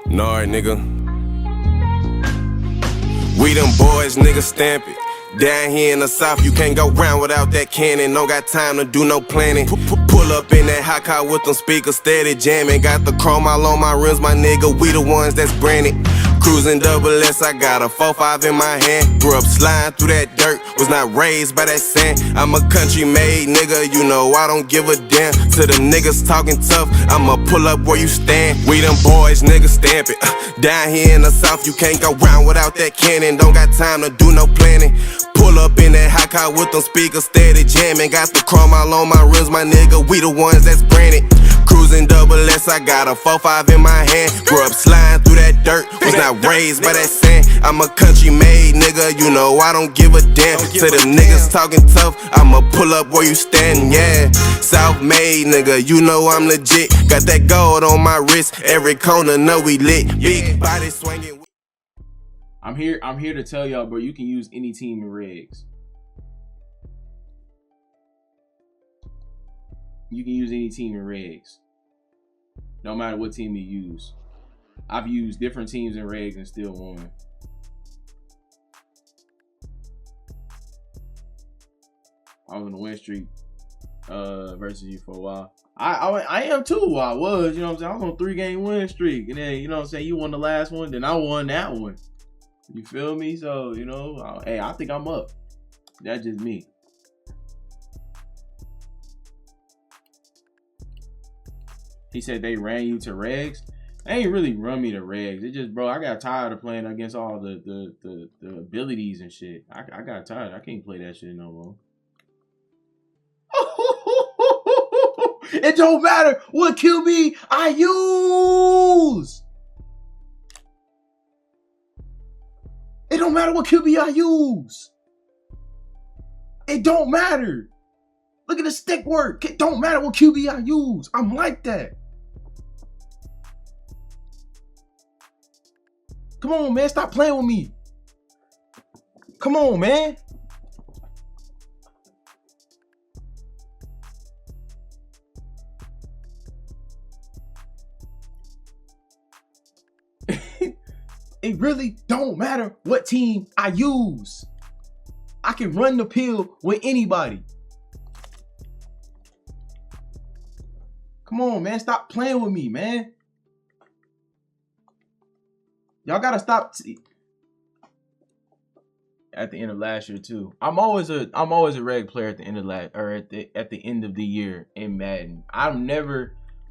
Nard, nigga. We them boys, nigga, stamp it. Down here in the south, you can't go round without that cannon. Don't got time to do no planning. Pull up in that hot car with them speakers steady jamming. Got the chrome all on my rims, my nigga. We the ones that's branded. Cruising double S, I got a 4-5 in my hand. Grew up sliding through that dirt, was not raised by that sand. I'm a country made nigga, you know I don't give a damn. To them niggas talking tough, I'ma pull up where you stand. We them boys, nigga, stamp it. Down here in the south, you can't go round without that cannon. Don't got time to do no planning. Pull up in that hot car with them speakers steady jamming. Got the chrome all on my rims, my nigga. We the ones that's branded. Cruising double S, I got a 4-5 in my hand. Grew up sliding through that dirt, was not raised by that sand. I'm a country made nigga, you know I don't give a damn. To them niggas talking tough, I'ma pull up where you stand, yeah. South made nigga, you know I'm legit. Got that gold on my wrist, every corner know we lit. Big body swinging. I'm here to tell y'all, bro, you can use any team in regs. You can use any team in regs. No matter what team you use. I've used different teams in regs and still won. I was on a win streak versus you for a while. I am too. I was, you know what I'm saying? I was on a 3-game win streak. And then, you know what I'm saying, you won the last one, then I won that one. You feel me? So, you know, hey, I think I'm up. That's just me. He said they ran you to regs. They ain't really run me to regs. It just, bro, I got tired of playing against all the abilities and shit. I got tired. I can't play that shit no more. It don't matter what QB I use. It don't matter what QB I use. It don't matter. Look at the stick work. It don't matter what QB I use. I'm like that. Come on, man. Stop playing with me. Come on, man. It really don't matter what team I use. I can run the pill with anybody. Come on, man. Stop playing with me, man. Y'all gotta stop. At the end of last year too. I'm always a reg player at the end of at the end of the year in Madden. I'm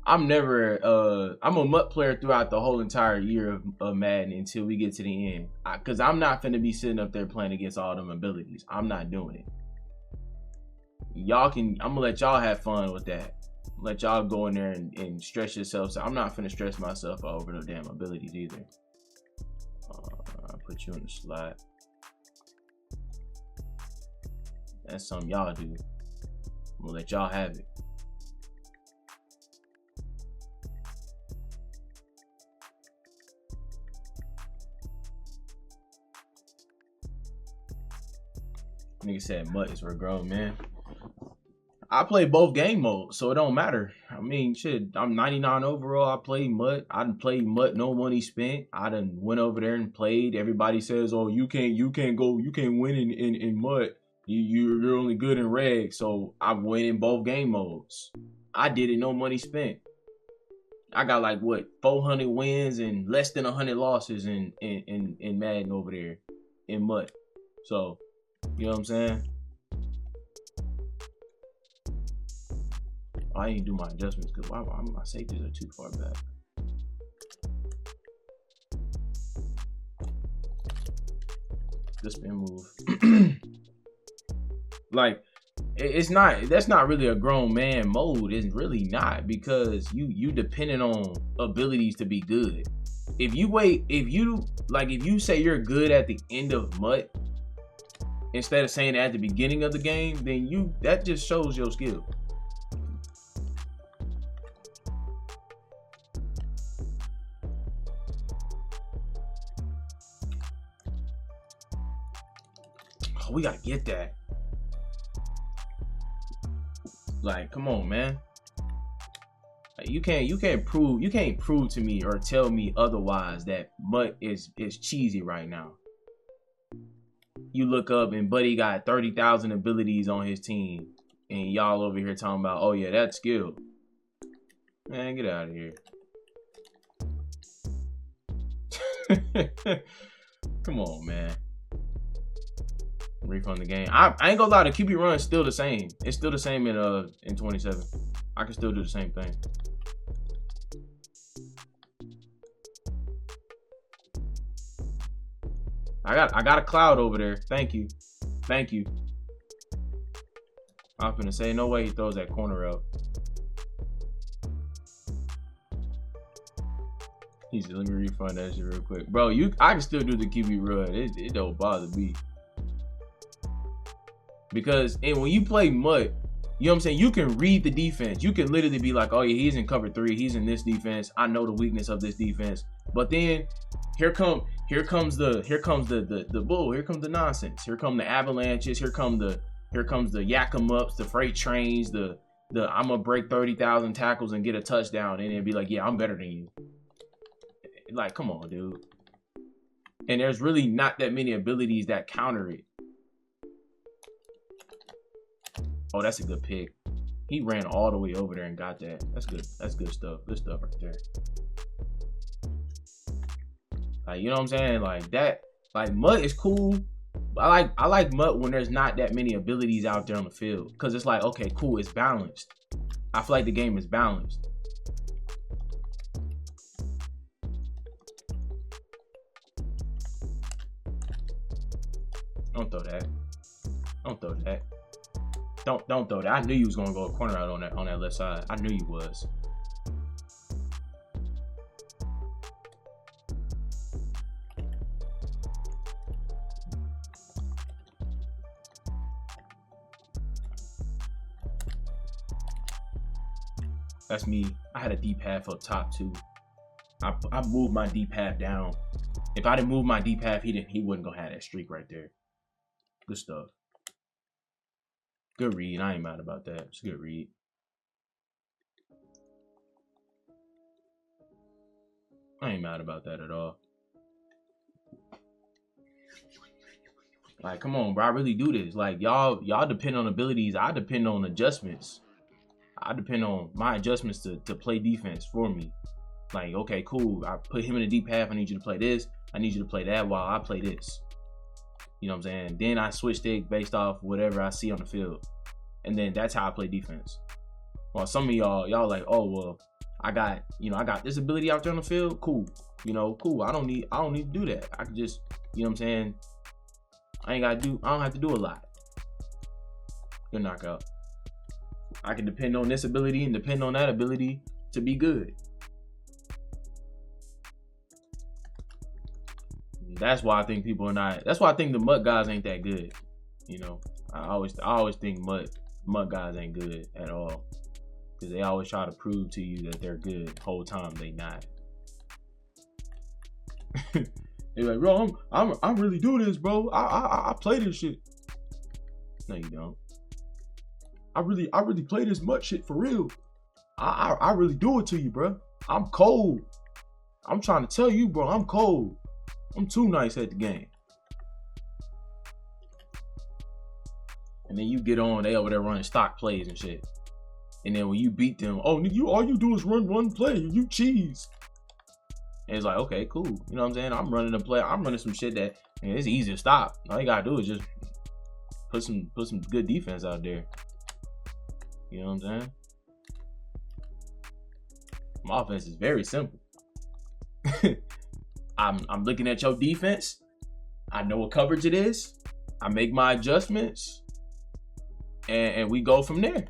a MUT player throughout the whole entire year of Madden until we get to the end. Cause I'm not finna be sitting up there playing against all them abilities. I'm not doing it. I'm gonna let y'all have fun with that. Let y'all go in there and stress yourself. So I'm not finna stress myself over no damn abilities either. I'll put you in the slot. That's something y'all do. I'm gonna let y'all have it. Nigga said MUT is for a grown man. I play both game modes, so it don't matter. I mean, shit, I'm 99 overall. I play MUT. I done played MUT, no money spent. I done went over there and played. Everybody says, oh, you can't win in MUT. You're only good in reg. So I went in both game modes. I did it, no money spent. I got like what, 400 wins and less than 100 losses in Madden over there in MUT. So, you know what I'm saying? I ain't do my adjustments because my safeties are too far back. The spin move. Like, that's not really a grown man mode. It's really not, because you dependent on abilities to be good. If you say you're good at the end of MUT instead of saying at the beginning of the game, then that just shows your skill. Oh, we gotta get that. Like, come on, man. Like, you can't prove to me or tell me otherwise that Mutt is cheesy right now. You look up and Buddy got 30,000 abilities on his team, and y'all over here talking about, oh yeah, that's skill. Man, get out of here. Come on, man. Refund the game. I ain't gonna lie, the QB run is still the same. It's still the same in 27. I can still do the same thing. I got a cloud over there. Thank you. Thank you. I'm gonna say no way he throws that corner out. He's let me refund that shit real quick. Bro, I can still do the QB run. It don't bother me. Because when you play Mutt, you know what I'm saying, you can read the defense. You can literally be like, oh yeah, he's in cover 3, he's in this defense. I know the weakness of this defense. But then here comes the bull, here comes the nonsense. Here come the avalanches, here comes the yak 'em ups, the freight trains, the I'm gonna break 30,000 tackles and get a touchdown, and then be like, yeah, I'm better than you. Like, come on, dude. And there's really not that many abilities that counter it. Oh, that's a good pick. He ran all the way over there and got that. That's good. That's good stuff. Good stuff right there. Like, you know what I'm saying? Like that. Like, Mutt is cool. I like Mutt when there's not that many abilities out there on the field, because it's like, okay, cool, it's balanced. I feel like the game is balanced. Don't throw that. Don't throw that. Don't throw that. I knew you was gonna go a corner out on that left side. I knew you was. That's me. I had a deep half up top too. I moved my deep half down. If I didn't move my deep half, he wouldn't gonna have that streak right there. Good stuff. Good read. I ain't mad about that. It's a good read. I ain't mad about that at all. Like, come on, bro. I really do this. Like, y'all depend on abilities. I depend on adjustments. I depend on my adjustments to play defense for me. Like, okay, cool. I put him in the deep half. I need you to play this. I need you to play that while I play this. You know what I'm saying? Then I switch it based off whatever I see on the field. And then that's how I play defense. While some of y'all like, oh, well, I got this ability out there on the field. Cool. Cool. I don't need to do that. I can just, you know what I'm saying? I don't have to do a lot. Good knockout. I can depend on this ability and depend on that ability to be good. That's why I think people are not. That's why I think the Mutt guys ain't that good. I always think Mutt guys ain't good at all, because they always try to prove to you that they're good. Whole time they not. They're like, bro, I'm really doing this, bro. I play this shit. No, you don't. I really play this Mutt shit for real. I really do it to you, bro. I'm cold. I'm trying to tell you, bro. I'm cold. I'm too nice at the game. And then you get on, they over there running stock plays and shit. And then when you beat them, oh, all you do is run one play. You cheese. And it's like, okay, cool. You know what I'm saying? I'm running a play. I'm running some shit that, man, it's easy to stop. All you gotta do is just put some good defense out there. You know what I'm saying? My offense is very simple. I'm looking at your defense. I know what coverage it is. I make my adjustments, and we go from there.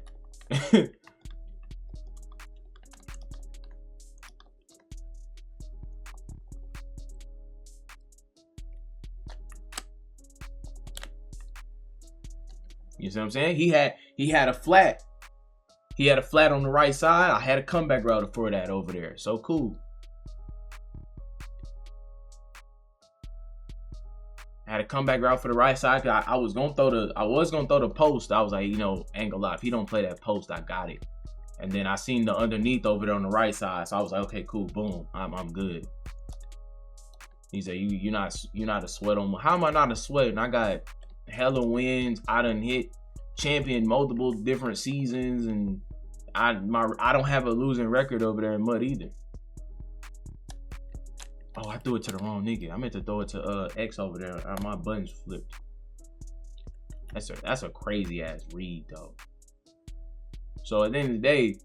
You see what I'm saying? He had a flat. He had a flat on the right side. I had a comeback route for that over there. So cool. I had a comeback route for the right side. I was gonna throw the post. I was like, ain't gonna lie. If he don't play that post, I got it. And then I seen the underneath over there on the right side, so I was like, okay, cool, boom, I'm good. He said, you're not a sweat on me. How am I not a sweat? And I got hella wins. I done hit champion multiple different seasons, and I don't have a losing record over there in mud either. Oh, I threw it to the wrong nigga. I meant to throw it to X over there. My buttons flipped. That's a crazy ass read though. So at the end of the day,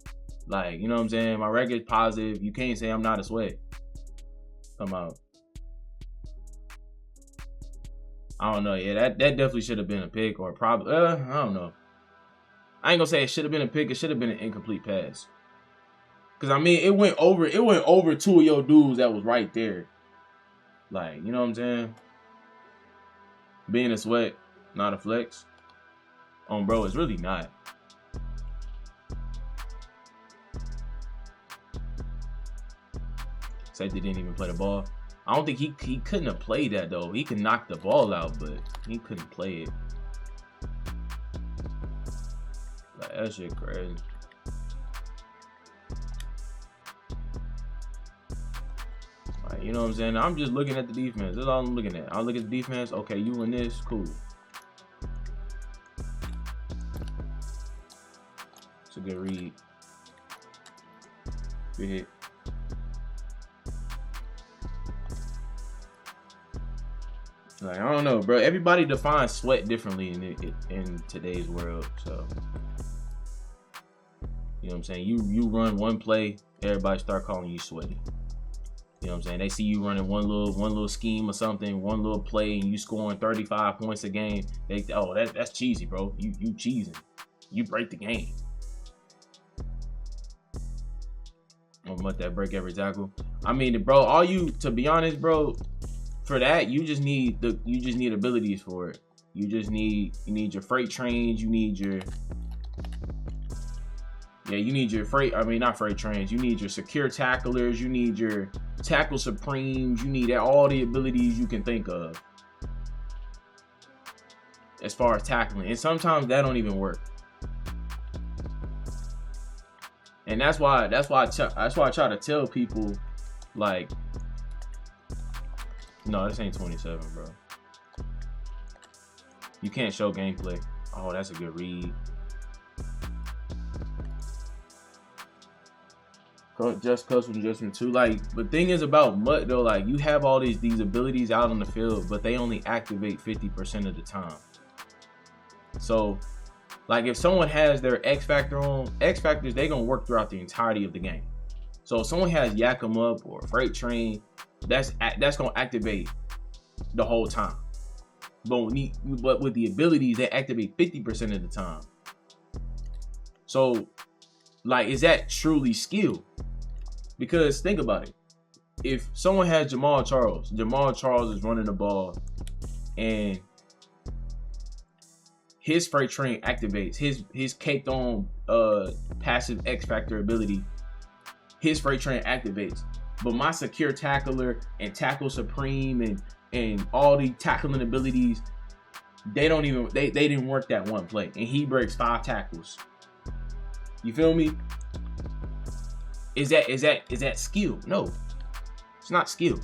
like, you know what I'm saying? My record's positive. You can't say I'm not a sweat. Come out. I don't know. Yeah, that definitely should have been a pick, or probably I don't know. I ain't gonna say it should have been a pick. It should have been an incomplete pass. Cause I mean, it went over 2 of your dudes that was right there. Like, you know what I'm saying? Being a sweat, not a flex. Bro, it's really not. Safety didn't even play the ball. I don't think he couldn't have played that though. He could knock the ball out, but he couldn't play it. Like, that shit crazy. Like, you know what I'm saying? I'm just looking at the defense. That's all I'm looking at. I'll look at the defense. Okay, you win this, cool. It's a good read. Good hit. Like, I don't know, bro. Everybody defines sweat differently in today's world. So, you know what I'm saying? You run one play, everybody start calling you sweaty. You know what I'm saying? They see you running one little scheme or something, one little play, and you scoring 35 points a game. They, oh, that's cheesy, bro. You cheesing. You break the game. I'm gonna let that break every tackle. I mean, bro, to be honest, bro, for that, you just need abilities for it. You need your freight trains, you need your freight, I mean not freight trains, you need your secure tacklers, you need your tackle supremes, you need all the abilities you can think of as far as tackling. And sometimes that don't even work. And that's why I try to tell people, like, no, this ain't 27, bro. You can't show gameplay. Oh, that's a good read. Just custom adjustment too. Like, the thing is about MUT though, like, you have all these abilities out on the field, but they only activate 50% of the time. So, like, if someone has their X Factor on, X Factors, they gonna work throughout the entirety of the game. So if someone has Yak 'em Up or Freight Train, that's gonna activate the whole time. But with the abilities, they activate 50% of the time. So, like, is that truly skill? Because think about it. If someone has Jamal Charles is running the ball, and his Freight Train activates, his caked on passive X Factor ability, his Freight Train activates. But my secure tackler and tackle supreme and all the tackling abilities, they didn't work that one play, and he breaks 5 tackles. You feel me? Is that skill? No, it's not skill.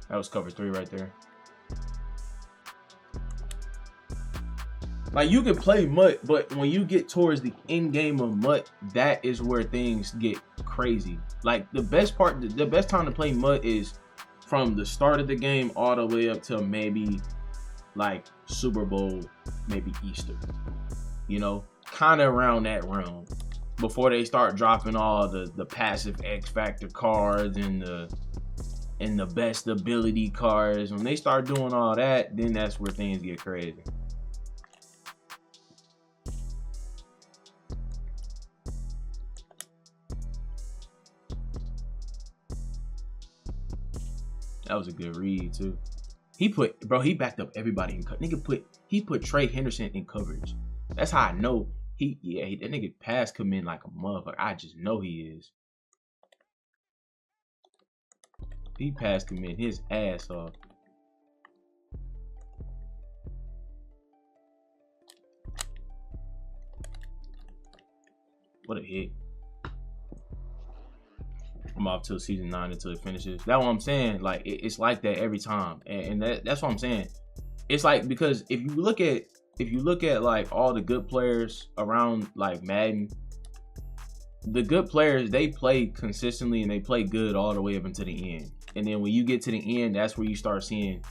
That was cover 3 right there. Like, you can play MUT, but when you get towards the end game of MUT, that is where things get crazy. Like, the best time to play MUT is from the start of the game all the way up to maybe like Super Bowl, maybe Easter. You know, kind of around that realm, before they start dropping all the passive X Factor cards and the best ability cards. When they start doing all that, then that's where things get crazy. That was a good read too. He backed up everybody in coverage. He put Trey Henderson in coverage. That's how I know that nigga pass come in like a motherfucker. I just know he is. He passed him in his ass off. What a hit. I'm off till season 9 until it finishes. That's what I'm saying. Like it's like that every time, and that's what I'm saying. It's like, because if you look at like all the good players around like Madden, the good players, they play consistently and they play good all the way up until the end. And then when you get to the end, that's where you start seeing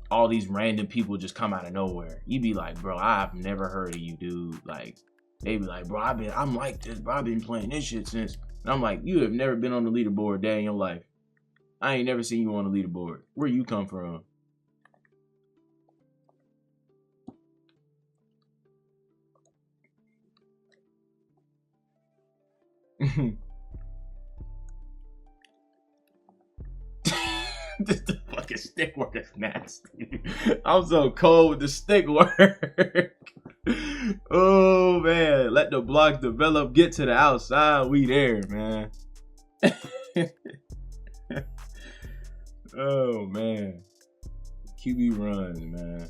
all these random people just come out of nowhere. You be like, bro, I've never heard of you, dude. Like, they be like, bro, I'm like this, bro. I've been playing this shit since. And I'm like, you have never been on the leaderboard day in your life. I ain't never seen you on the leaderboard. Where you come from? The fucking stick work is nasty. I'm so cold with the stick work. Oh man, let the block develop, get to the outside, we there, man. Oh man, QB runs, man.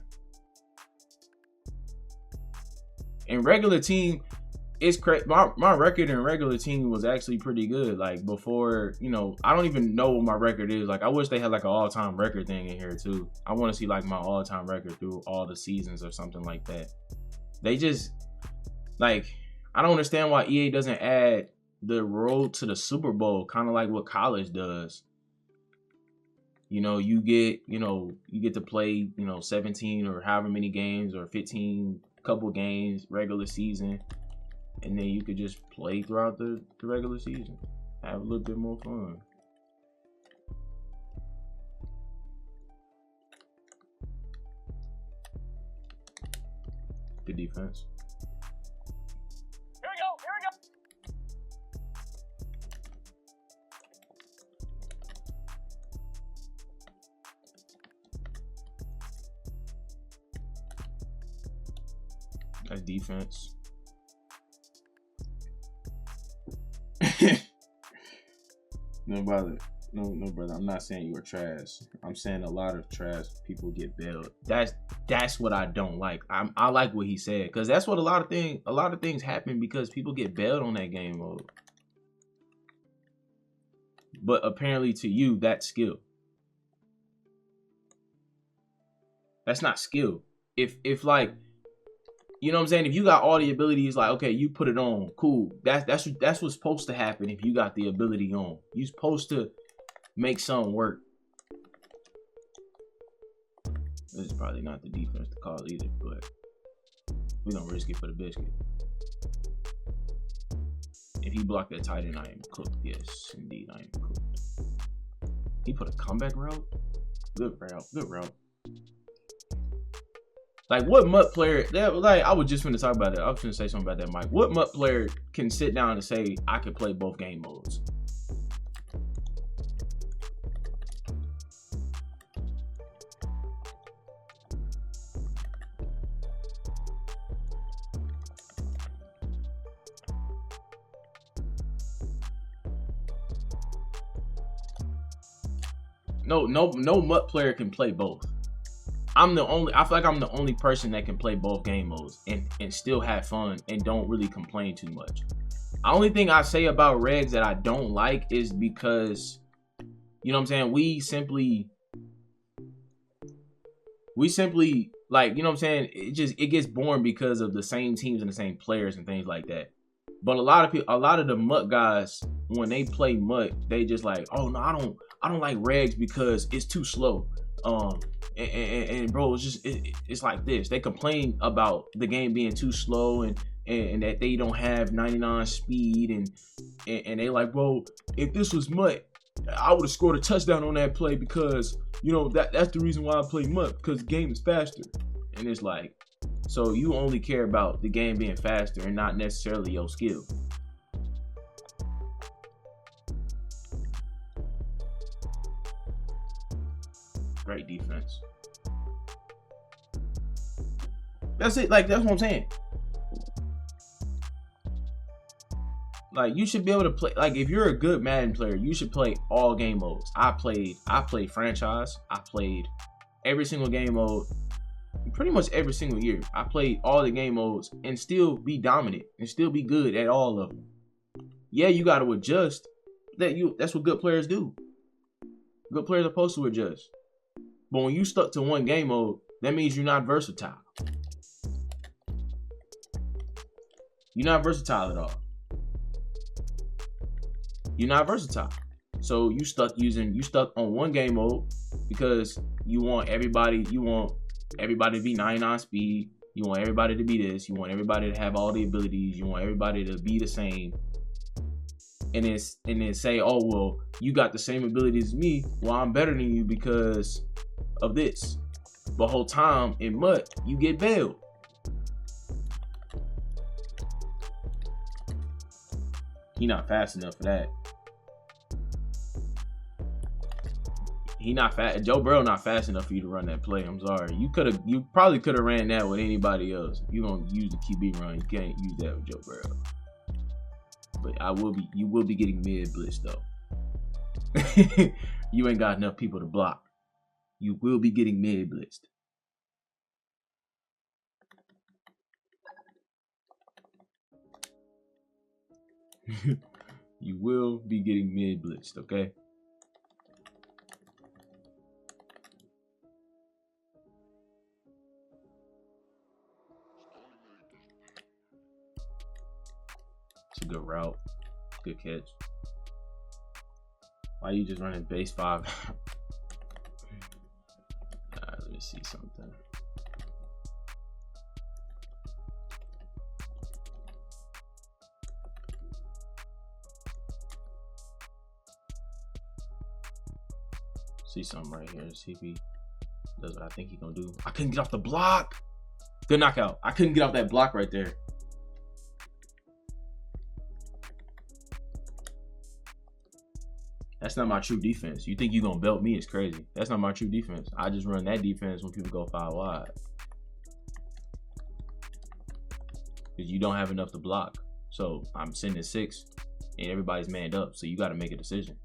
In regular team, it's crazy. My record in regular team was actually pretty good. Like before, you know, I don't even know what my record is. Like I wish they had like an all-time record thing in here too. I want to see like my all-time record through all the seasons or something like that. They just, like, I don't understand why EA doesn't add the road to the Super Bowl, kind of like what college does. You know, you get to play, 17 or however many games, or 15 couple games regular season, and then you could just play throughout the regular season, have a little bit more fun. Good defense. Here we go. That's defense. No, brother. No, brother. I'm not saying you were trash. I'm saying a lot of trash people get bailed. That's what I don't like. I like what he said, because that's what a lot of things happen, because people get bailed on that game mode. But apparently to you, that's skill. That's not skill. If like, you know what I'm saying? If you got all the abilities, like, okay, you put it on, cool. That's what's supposed to happen. If you got the ability on, you're supposed to make something work. This is probably not the defense to call either, but we don't risk it for the biscuit. If he blocked that tight end, I am cooked. Yes, indeed, I am cooked. He put a comeback route? Good route. Like, what MUT player, I was just finna talk about that. I was finna say something about that, Mike. What MUT player can sit down and say, I can play both game modes? No MUT player can play both. I feel like I'm the only person that can play both game modes and still have fun and don't really complain too much. The only thing I say about regs that I don't like is because, you know what I'm saying, we simply like, you know what I'm saying, it gets boring because of the same teams and the same players and things like that. But a lot of the MUT guys, when they play MUT, they just like, oh no, I don't like regs because it's too slow. And bro, it's like this. They complain about the game being too slow and that they don't have 99 speed and they like, bro, if this was MUT, I would have scored a touchdown on that play because, you know, that's the reason why I play MUT, because the game is faster. And it's like, so you only care about the game being faster and not necessarily your skill. Great defense. That's it. Like, that's what I'm saying. Like, you should be able to play. Like, if you're a good Madden player, you should play all game modes. I played franchise. I played every single game mode, pretty much every single year. I played all the game modes and still be dominant and still be good at all of them. Yeah, you got to adjust. That's what good players do. Good players are supposed to adjust. But when you stuck to one game mode, that means you're not versatile. You're not versatile at all. You're not versatile. So you stuck on one game mode because you want everybody to be 99 speed. You want everybody to be this. You want everybody to have all the abilities. You want everybody to be the same. And then say, oh, well, you got the same abilities as me. Well, I'm better than you because of this. The whole time in MUT, you get bailed. He not fast enough for that. Joe Burrow not fast enough for you to run that play. I'm sorry. You probably could have ran that with anybody else. You gonna use the QB run. You can't use that with Joe Burrow. But you will be getting mid blitz though. You ain't got enough people to block. You will be getting mid blitzed. You will be getting mid blitzed, okay? It's a good route. Good catch. Why are you just running base 5? Alright, let me see something. See something right here. See if he does what I think he's gonna do. I couldn't get off the block. Good knockout. I couldn't get off that block right there. That's not my true defense. You think you're gonna belt me? It's crazy. That's not my true defense. I just run that defense when people go 5 wide. Because you don't have enough to block. So I'm sending 6 and everybody's manned up. So you gotta make a decision.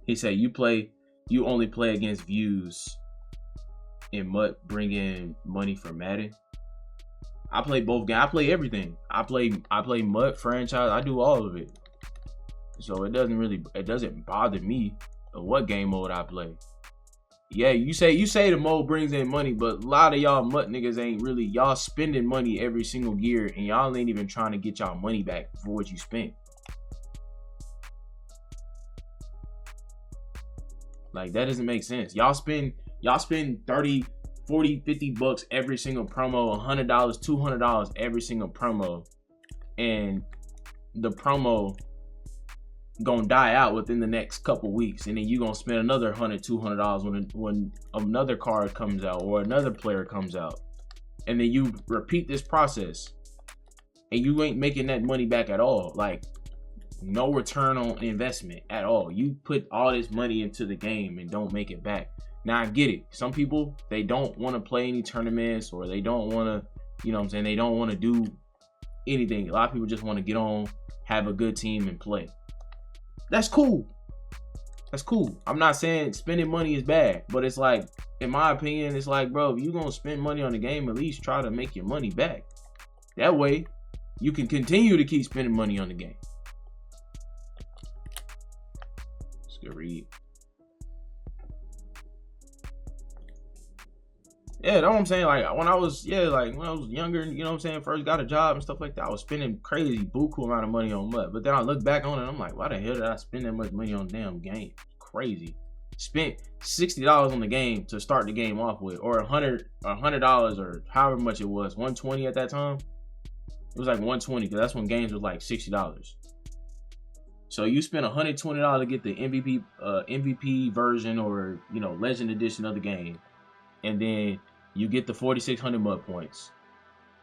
He said you only play against views and MUT bring in money for Madden. I play both games. I play everything. I play MUT franchise. I do all of it. So it doesn't bother me what game mode I play. Yeah, you say the mode brings in money, but a lot of y'all MUT niggas ain't really, y'all spending money every single year and y'all ain't even trying to get y'all money back for what you spent. Like, that doesn't make sense. Y'all spend 30, 40, 50 bucks every single promo, $100, $200 every single promo. And the promo gonna die out within the next couple weeks. And then you gonna spend another $100, $200 when another card comes out or another player comes out. And then you repeat this process. And you ain't making that money back at all. Like, no return on investment at all. You put all this money into the game and don't make it back. Now, I get it. Some people, they don't want to play any tournaments or they don't want to, you know what I'm saying? They don't want to do anything. A lot of people just want to get on, have a good team and play. That's cool. That's cool. I'm not saying spending money is bad, but it's like, in my opinion, it's like, bro, if you're going to spend money on the game, at least try to make your money back. That way, you can continue to keep spending money on the game. Let's go read. Yeah, that's what I'm saying. Like, when I was younger, you know what I'm saying, first got a job and stuff like that, I was spending crazy buku amount of money on MUT. But then I look back on it and I'm like, why the hell did I spend that much money on the damn game? Crazy. Spent $60 on the game to start the game off with, or $100 or however much it was, $120 at that time. It was like $120 because that's when games was like $60. So you spend $120 to get the MVP version or, you know, Legend Edition of the game. And then you get the 4,600 MUT points.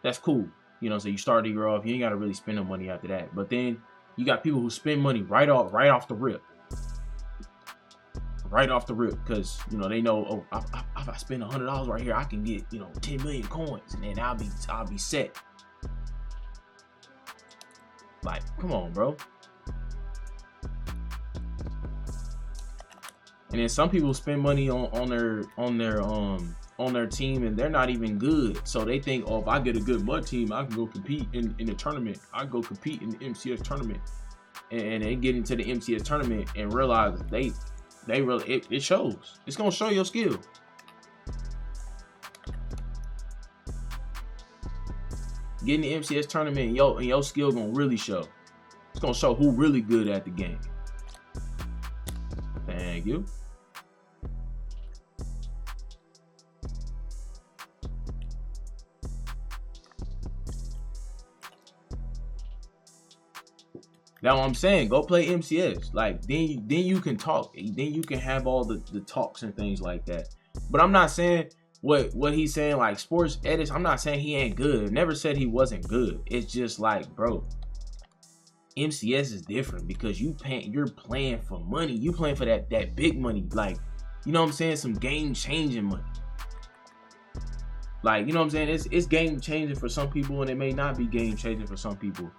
That's cool. You know, so you start the year off. You ain't got to really spend no money after that. But then you got people who spend money right off the rip. Right off the rip. Because, you know, they know, oh, if I spend $100 right here, I can get, you know, 10 million coins. And then I'll be set. Like, come on, bro. And then some people spend money on their team and they're not even good. So they think, oh, if I get a good mud team, I can go compete in the tournament. I can go compete in the MCS tournament. And they get into the MCS tournament and realize they really it shows. It's gonna show your skill. Get in the MCS tournament and your skill gonna really show. It's gonna show who really good at the game. Thank you. That's what I'm saying. Go play MCS. Like then you can talk. Then you can have all the talks and things like that. But I'm not saying what he's saying, like sports edits. I'm not saying he ain't good. Never said he wasn't good. It's just like, bro, MCS is different because you're playing for money. You playing for that big money. Like, you know what I'm saying? Some game changing money. Like, you know what I'm saying? It's game changing for some people and it may not be game changing for some people.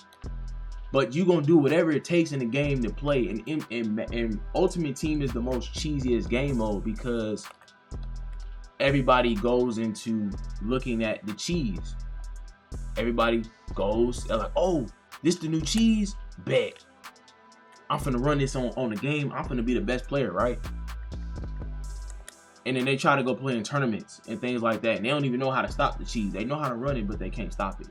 But you gonna do whatever it takes in the game to play. And Ultimate Team is the most cheesiest game mode because everybody goes into looking at the cheese. Everybody goes, they're like, oh, this the new cheese? Bet. I'm finna run this on the game. I'm finna be the best player, right? And then they try to go play in tournaments and things like that. And they don't even know how to stop the cheese. They know how to run it, but they can't stop it.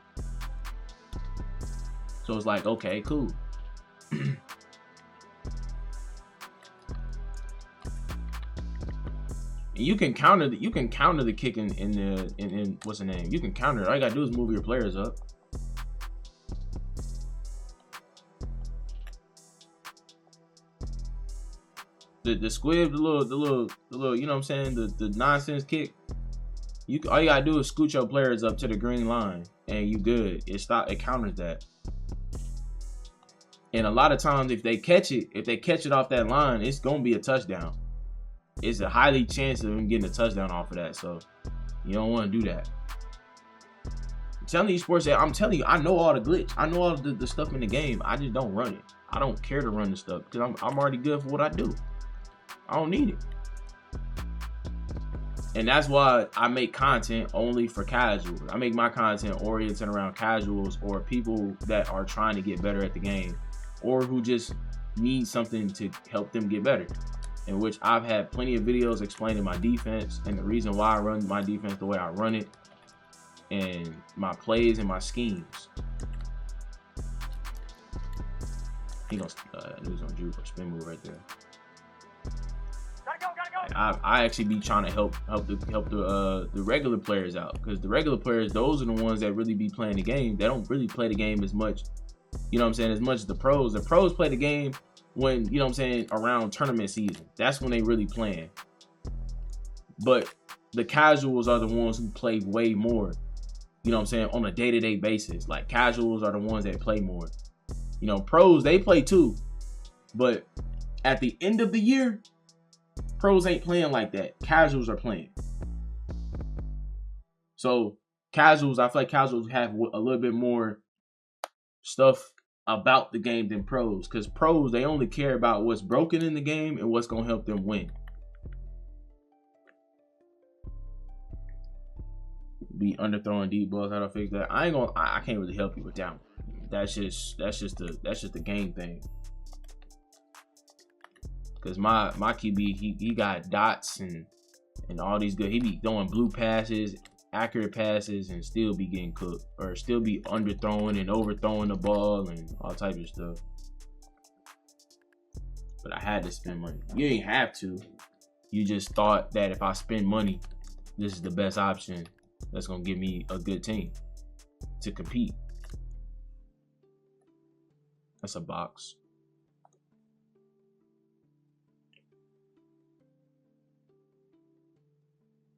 So it's like, okay, cool. And you can counter the kick in what's the name? You can counter it. All you gotta do is move your players up. The squib, the little, you know what I'm saying? The nonsense kick. All you gotta do is scoot your players up to the green line, and you good. It counters that. And a lot of times, if they catch it off that line, it's gonna be a touchdown. It's a highly chance of them getting a touchdown off of that. So you don't want to do that. I'm telling you, sports. I'm telling you, I know all the glitch. I know all the stuff in the game. I just don't run it. I don't care to run the stuff because I'm already good for what I do. I don't need it. And that's why I make content only for casuals. I make my content oriented around casuals or people that are trying to get better at the game or who just need something to help them get better. In which I've had plenty of videos explaining my defense and the reason why I run my defense the way I run it and my plays and my schemes. He gonna lose on juke or spin move right there. I actually be trying to help the regular players out because the regular players, those are the ones that really be playing the game. They don't really play the game as much, you know what I'm saying, as much as the pros. The pros play the game when, you know what I'm saying, around tournament season. That's when they really playing. But the casuals are the ones who play way more, you know what I'm saying, on a day-to-day basis. Like casuals are the ones that play more. You know, pros, they play too. But at the end of the year, pros ain't playing like that. Casuals are playing. So casuals, I feel like casuals have a little bit more stuff about the game than pros. Because pros, they only care about what's broken in the game and what's going to help them win. Be underthrowing deep balls. How to fix that? I can't really help you with that one. That's just the game thing. Cause my QB, he got dots and all these good. He be throwing blue passes, accurate passes, and still be getting cooked, or still be underthrowing and overthrowing the ball and all types of stuff. But I had to spend money. You ain't have to. You just thought that if I spend money, this is the best option that's gonna give me a good team to compete. That's a box.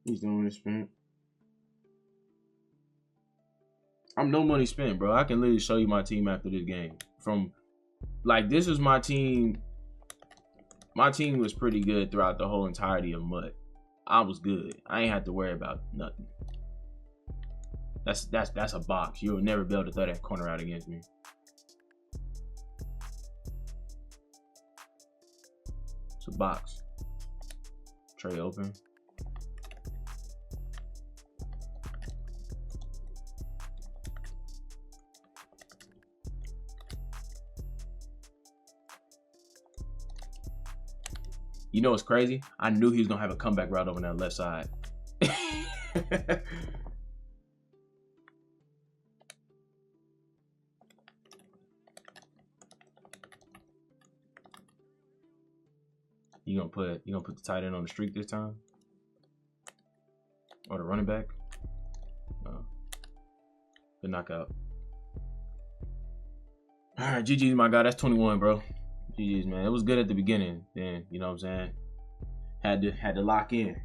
He's doing this spent. I'm no money spent, bro. I can literally show you my team after this game. From like, this is my team. My team was pretty good throughout the whole entirety of Mud. I was good. I ain't have to worry about nothing. That's a box. You'll never be able to throw that corner out against me. It's a box. Trey open. You know what's crazy? I knew he was gonna have a comeback route over on that left side. You gonna put the tight end on the streak this time? Or the running back? No. Good knockout. Alright, GG's my guy. That's 21, bro. GG's, man. It was good at the beginning. Then, you know what I'm saying? Had to lock in.